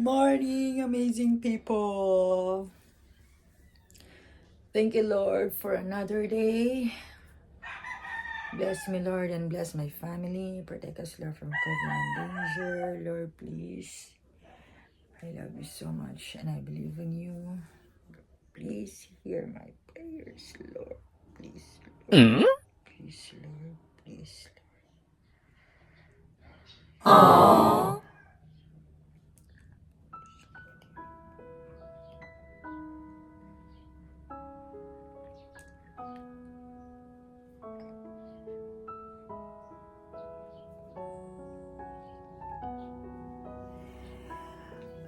morning, amazing people. Thank you, Lord, for another day. Bless me, Lord, and bless my family. Protect us, Lord, from COVID and danger. Lord, please. I love you so much, and I believe in you. Please hear my prayers, Lord. Please, Lord. Please, Lord. Please, Lord. Aww.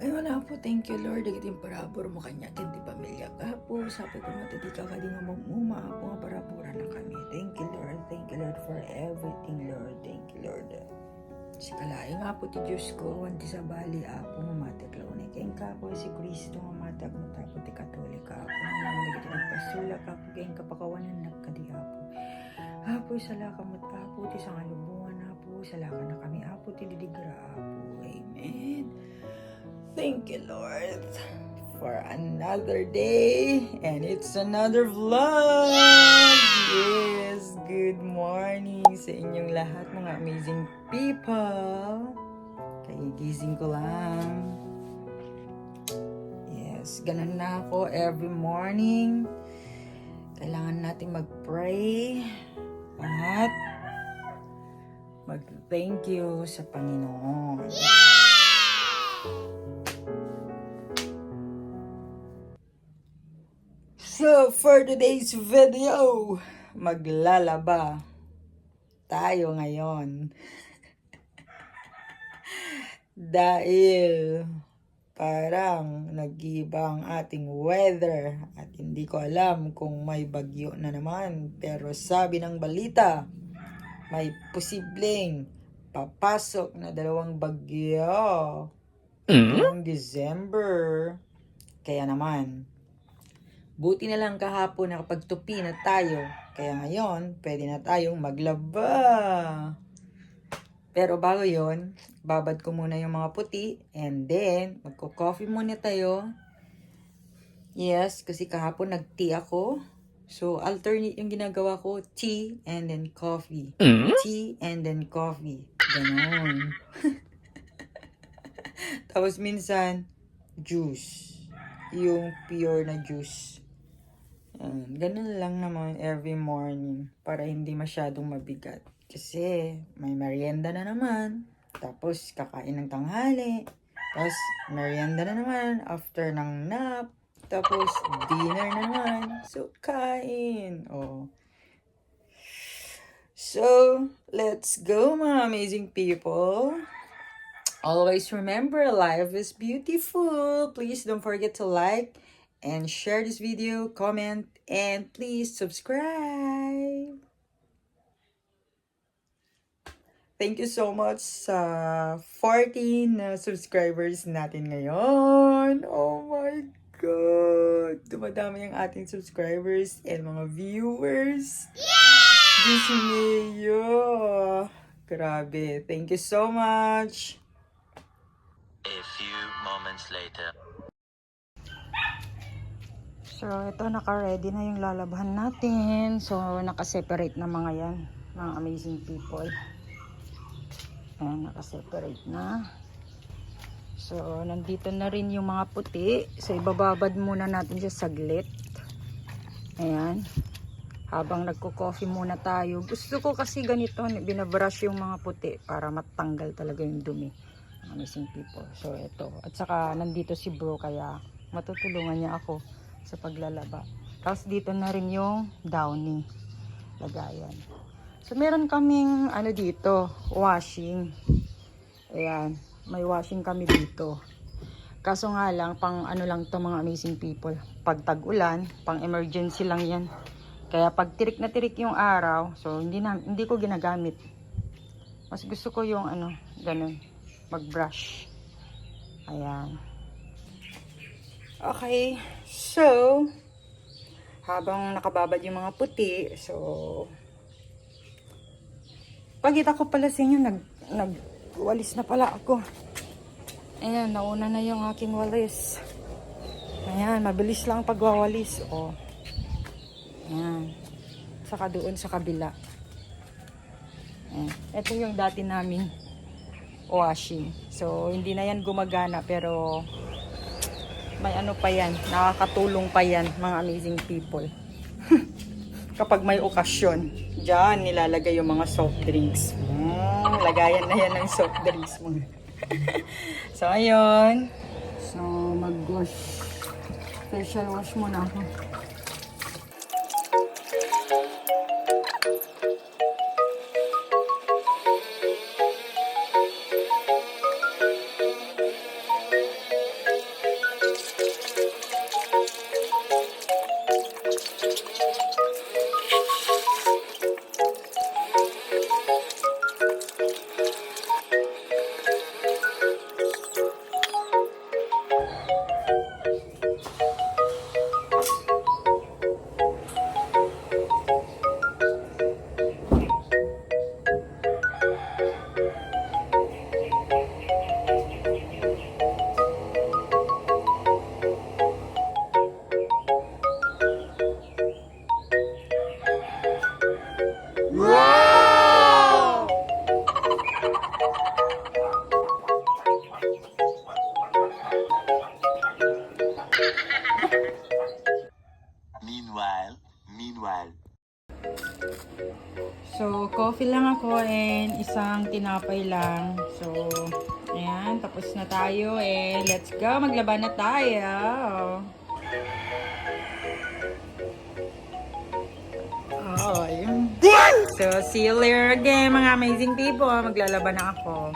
Ay, wala po. Thank you, Lord. Dagitin parabor mo kanya. Hindi pamilya ka po. Sabi ko matati ka ka din nga mamuma. Ako nga parabura na kami. Thank you, Lord. Thank you, Lord, for everything, Lord. Thank you, Lord. Si kalay nga po ti Diyos ko. Wanti sa bali ako. Mamatag launay. Kayang ka po si Kristo. Mamatag mo tapo ti Katolika ako. Naman dagitin nagpasulak ako. Kayang kapakawanan nagkadi ako. Apo, salaka mo't apo. Ti sangalubungan apo. Salaka na kami apo. Ti didigra apo. Amen. Thank you, Lord, for another day, and it's another vlog. Yes, good morning sa inyong lahat, mga amazing people. Kagigising ko lang. Yes, ganun na ako every morning. Kailangan natin mag-pray at mag-thank you sa Panginoon. So, for today's video, maglalaba tayo ngayon. Dahil parang nag-iiba ang ating weather at hindi ko alam kung may bagyo na naman. Pero sabi ng balita, may posibleng papasok na 2 bagyo noong December. Kaya naman, buti na lang kahapon nakapagtupi na tayo. Kaya ngayon, pwede na tayong maglaba. Pero bago yon, babad ko muna yung mga puti. And then, magko-coffee muna tayo. Yes, kasi kahapon nag-tea ako. So, alternate yung ginagawa ko. Tea and then coffee. Tea and then coffee. Ganon. Tapos minsan, juice. Yung pure na juice. Ganun lang naman every morning para hindi masyadong mabigat. Kasi may merienda na naman. Tapos kakain ng tanghali. Tapos merienda na naman after ng nap. Tapos dinner na naman. So kain. Oh. So let's go, mga amazing people. Always remember, life is beautiful. Please don't forget to like and share this video, comment, and please subscribe. Thank you so much sa 14 subscribers natin ngayon. Oh my God! Dumadami ang ating subscribers and mga viewers. Diyos niyo! Grabe. Thank you so much. A few moments later. So, ito naka-ready na yung lalabahan natin. So, naka-separate na mga yan. Mga amazing people. Ayan, naka-separate na. So, nandito na rin yung mga puti. So, ibababad muna natin siya saglit. Ayan. Habang nagko-coffee muna tayo. Gusto ko kasi ganito, binabrush yung mga puti para matanggal talaga yung dumi. Amazing people. So, ito. At saka, nandito si bro, kaya matutulungan niya ako sa paglalaba. Tapos, dito na rin yung downy. Lagayan. So, meron kaming, dito, washing. Ayan. May washing kami dito. Kaso nga lang, pang lang to, mga amazing people. Pag tag-ulan, pang emergency lang yan. Kaya pag tirik na tirik yung araw, so, hindi ko ginagamit. Mas gusto ko yung, ganun. Mag-brush. Ayan. Okay. So, habang nakababad yung mga puti, so, pagkita ko pala sa inyo, nagwalis na pala ako. Ayan, nauna na yung aking walis. Ayan, mabilis lang pagwawalis. Oh. Ayan. Saka doon sa kabila. Ayan. Ito yung dati naming washing. So, hindi na yan gumagana pero may ano pa yan. Nakakatulong pa yan, mga amazing people. Kapag may okasyon, dyan nilalagay yung mga soft drinks. Lagayan na yan ng soft drinks mo. So, ayun. So, mag-wash. Facial wash muna ako. Meanwhile. So, coffee lang ako and isang tinapay lang. So, ayan, tapos na tayo and let's go, maglaban na tayo. Oh, ayun. So, see you later again, mga amazing people. Maglalaban na ako.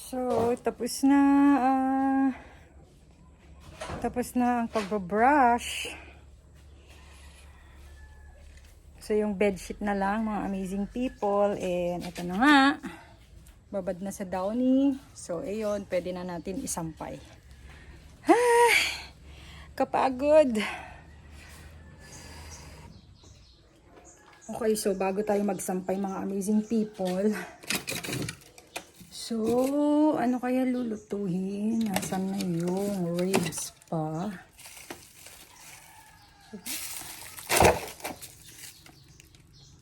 So, tapos na ang pagbabrush. So, yung bedsheet na lang, mga amazing people. And, ito na nga. Babad na sa downy. So, ayun, pwede na natin isampay. Ah, kapagod. Okay, so bago tayo magsampay, mga amazing people. So, ano kaya lulutuhin? Nasaan na yung ribs pa?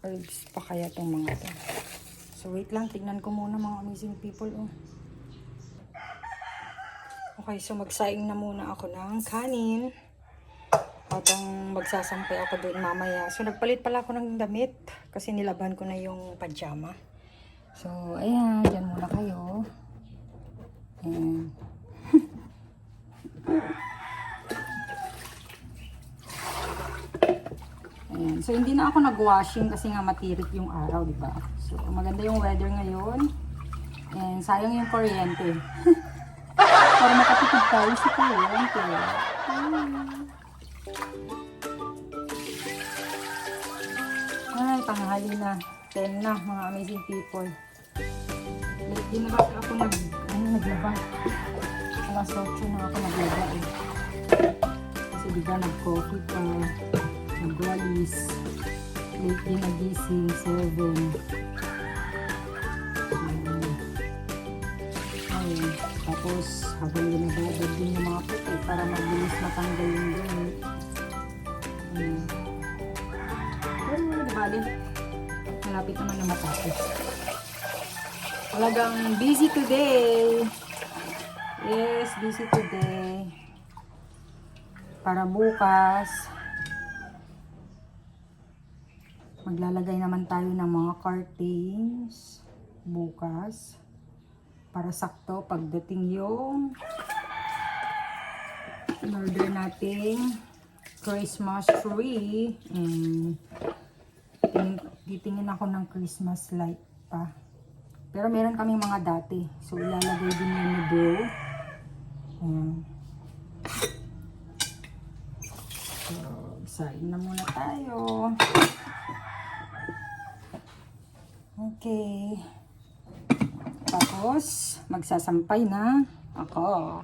Ribs pa kaya itong mga to. So, So wait lang, tignan ko muna mga amazing people. Oh. Okay, so magsaing na muna ako ng kanin. At ang magsasampay ako doon mamaya. So nagpalit pala ako ng damit kasi nilaban ko na yung pajama. So ayan, dyan muna kayo. Ayan. Ayan. So hindi na ako nag-washing kasi nga matirik yung araw, di ba? So maganda yung weather ngayon. And sayang yung kuryente. Para makatipid tayo sa kuryente. Ay, tanghali na. 10 na, mga amazing people. Di na kasi ako naglaba. Alas 8 na ako naglaba eh. Kasi di ba nag-coffee pa, nagwalis. Late din nagising, 7. Ayun. Tapos, habang ginagagad din yung mga puti para mabilis matanggal yung gamit. Pero, di bali. Malapit naman na matapos. Talagang busy today. Yes, busy today. Para bukas, maglalagay naman tayo ng mga curtains bukas. Para sakto pagdating yung in-order nating Christmas tree. Titingin ako ng Christmas light pa. Pero meron kaming mga dati. So, ilalagay din yun ni Bro. So, isahin na muna tayo. Okay. Tapos, magsasampay na ako.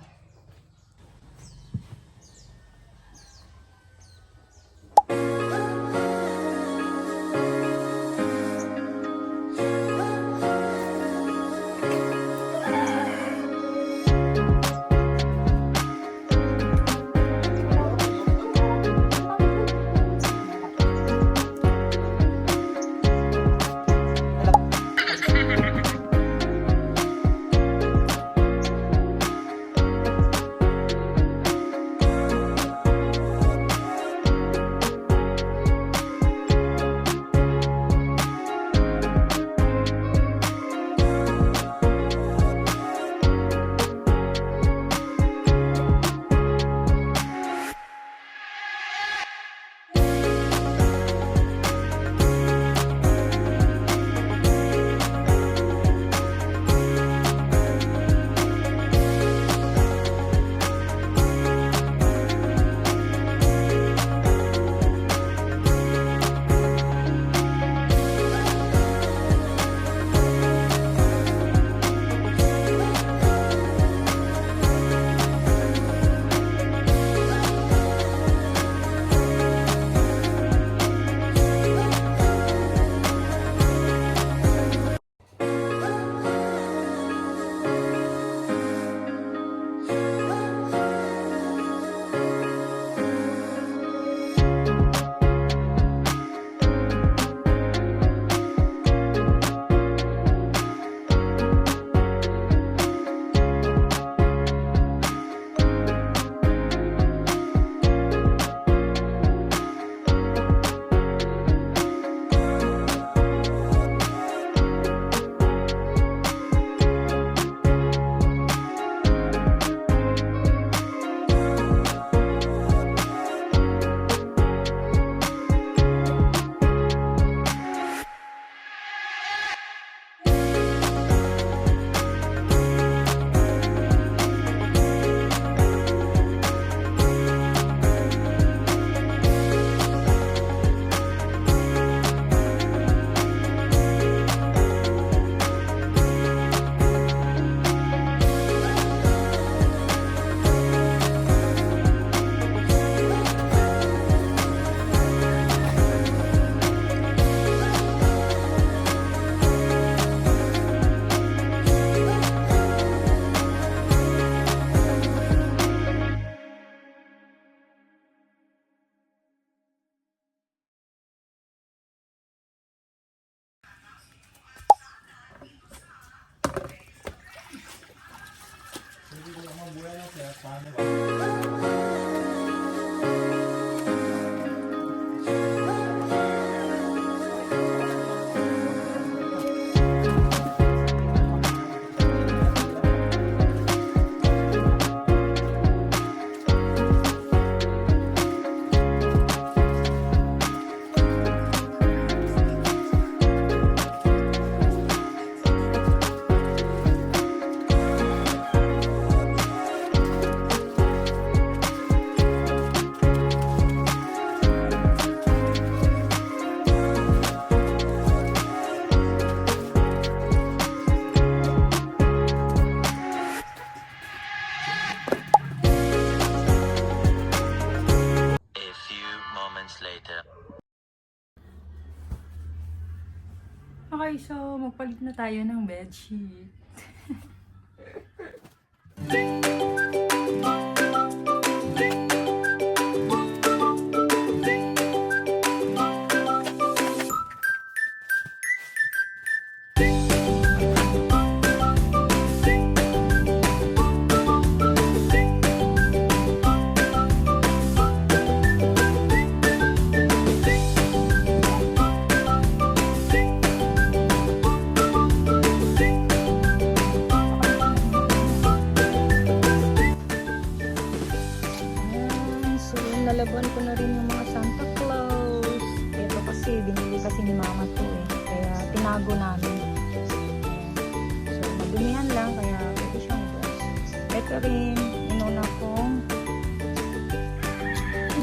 A few moments later. Okay, so magpalit na tayo ng bedsheet. So, nalaban ko na rin yung mga Santa Claus. Ito kasi, binili kasi ni Mama to eh. Kaya, tinago namin. So, madumihan lang, kaya pwede siyang brush. Ito rin, inuna kong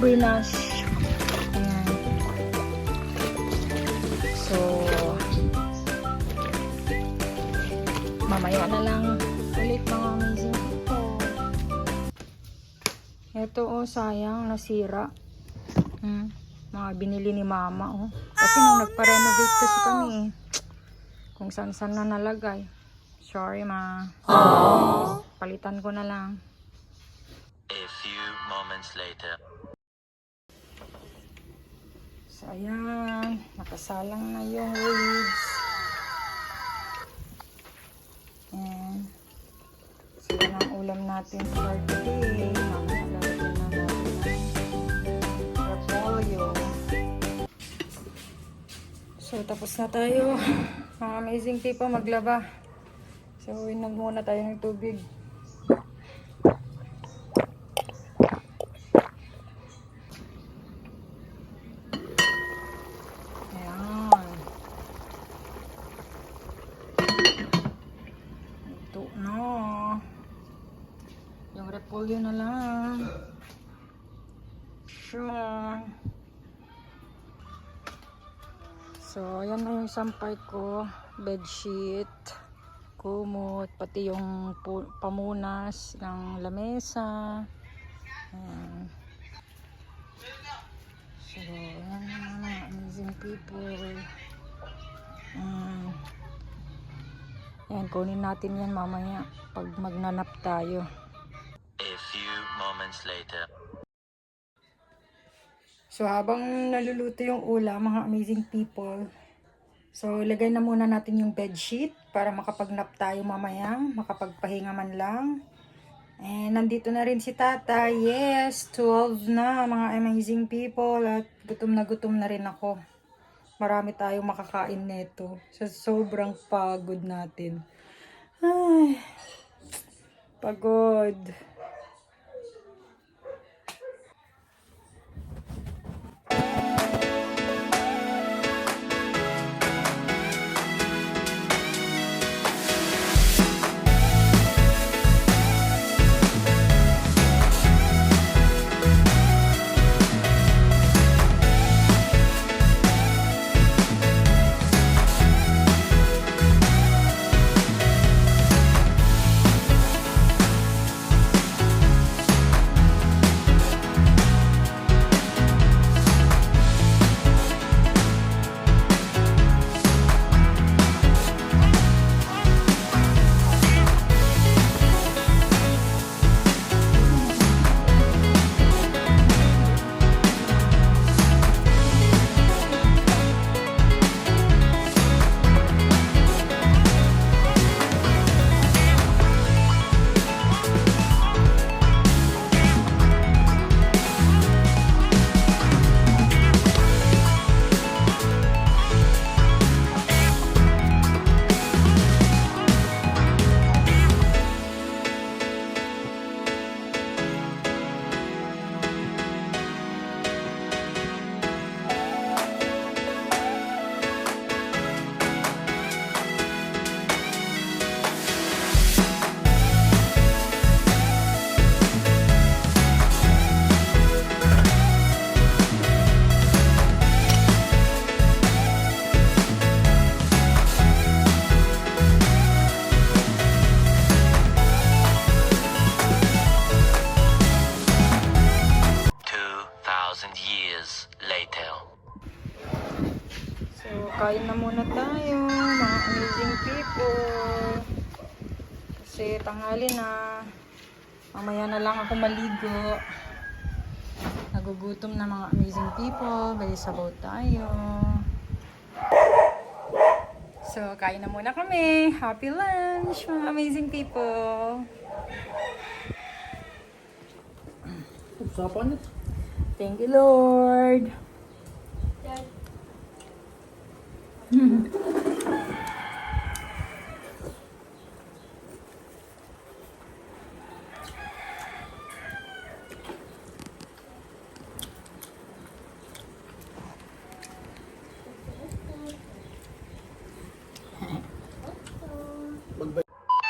brush. Ayan. So, mamaya na lang ulit mga amazing people. Ito oh, sayang, nasira. Mga binili ni Mama oh. Kasi nung nagpa-renovate kasi kami eh. Kung saan-saan na nalagay. Sorry ma. Palitan ko na lang. A few moments later. So ayan, nakasalang na yung weeds. Ayan. So yan ang ulam natin for today. Mamaya lalagyan na natin ng repolyo. So tapos na tayo. Mga amazing people, maglaba. So inom muna tayo ng tubig. Ayan. Ito na. Yung repolyo na lang. Sure. So, ayan na yung sampay ko. Bedsheet, kumot, pati yung pamunas ng lamesa. Ayan. So, ayan na mga amazing people. Ayan, kunin natin yan mamaya pag magnanap tayo. A few moments later. So, habang naluluto yung ulam, mga amazing people, so, lagay na muna natin yung bedsheet para makapag-nap tayo mamaya, makapagpahinga man lang. And, nandito na rin si Tata. Yes, 12 na, mga amazing people, at gutom na rin ako. Marami tayong makakain nito sa sobrang pagod natin. Ay, pagod. minutes later. So, kain na muna tayo, mga amazing people. Kasi tanghali na. Mamaya na lang ako maligo. Nagugutom na mga amazing people. Bali sabaw tayo. So, kain na muna kami. Happy lunch, mga amazing people. Usapan ito. Thank you, Lord.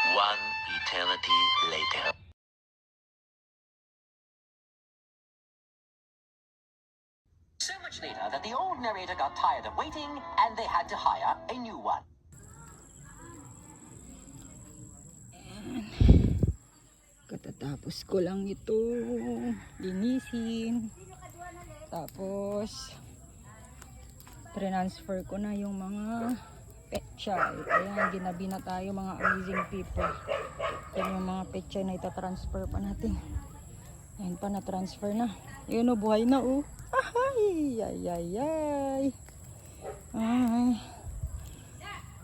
One eternity later. So much later that the old narrator got tired of waiting and they had to hire a new one. Katatapos ko lang ito linisin. Tapos transfer ko na yung mga pechay. Ayan, ginabi na tayo mga amazing people. Yan yung mga pechay na itatransfer pa natin. Ayan pa, na-transfer na. Yun o, buhay na o. Ay, ay, ay, ay. Ay.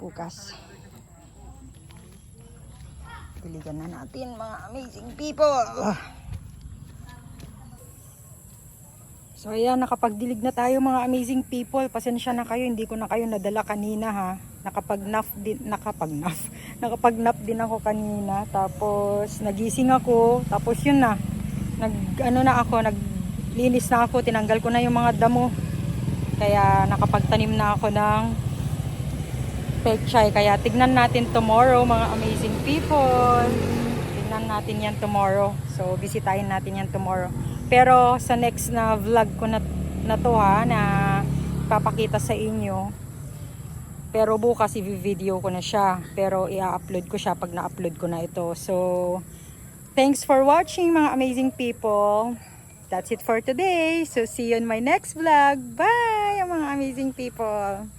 Bukas. Piligan na natin mga amazing people. So ayan, nakapagdilig na tayo mga amazing people. Pasensya na kayo, hindi ko na kayo nadala kanina ha. Nakapag-nap din ako kanina. Tapos nagising ako. Tapos yun na. Naglinis na ako. Tinanggal ko na yung mga damo. Kaya nakapagtanim na ako ng pechay. Kaya tignan natin tomorrow mga amazing people. Tignan natin yan tomorrow. So bisitahin natin yan tomorrow. Pero sa next na vlog ko na to ha, na papakita sa inyo. Pero bukas i-video ko na siya. Pero i-upload ko siya pag na-upload ko na ito. So thanks for watching mga amazing people. That's it for today. So see you in my next vlog. Bye mga amazing people.